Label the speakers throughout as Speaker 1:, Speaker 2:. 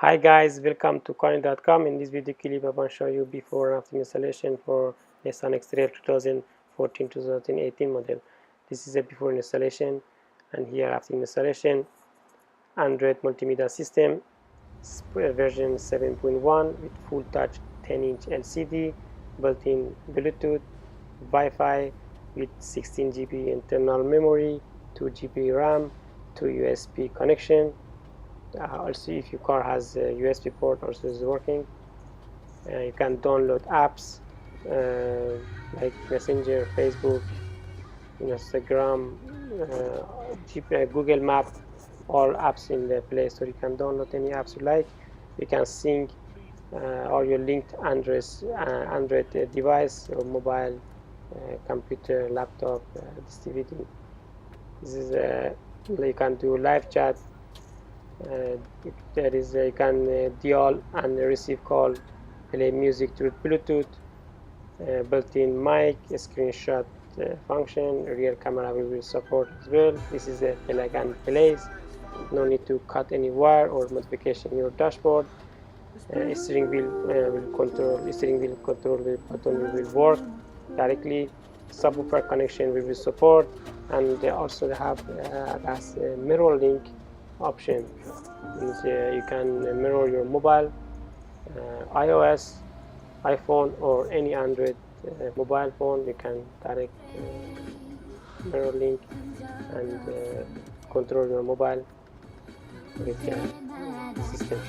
Speaker 1: Hi guys, welcome to CARONIC.com. In this video clip I want to show you before and after installation for Nissan X-Trail 2014-2018 model. This is a before installation, and here after installation. Android multimedia system version 7.1 with full touch 10-inch LCD, built-in Bluetooth, Wi-Fi with 16 GB internal memory, 2 GB RAM, 2 USB connection. Also, if your car has a USB port, also is working. You can download apps like Messenger, Facebook, Instagram, Google Map, all apps in the Play Store. You can download any apps you like. You can sync all your linked Android device, your mobile, computer, laptop, this DVD. This is you can do live chat. There is you can dial and receive call, play music through Bluetooth, built-in mic, screenshot function, rear camera we will support as well. This is a plug and plays. No need to cut any wire or modification in your dashboard. Steering wheel control button will work directly. Subwoofer connection we will support, and they also have that's a mirror link option. Means you can mirror your mobile, iOS, iPhone, or any Android mobile phone. You can direct mirror link and control your mobile with the system.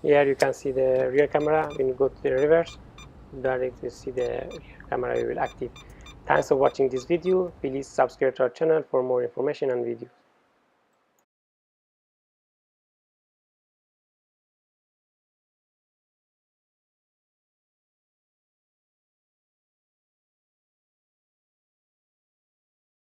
Speaker 1: Here you can see the rear camera. When you go to the reverse, directly see the rear camera will active. Thanks for watching this video. Please subscribe to our channel for more information and videos.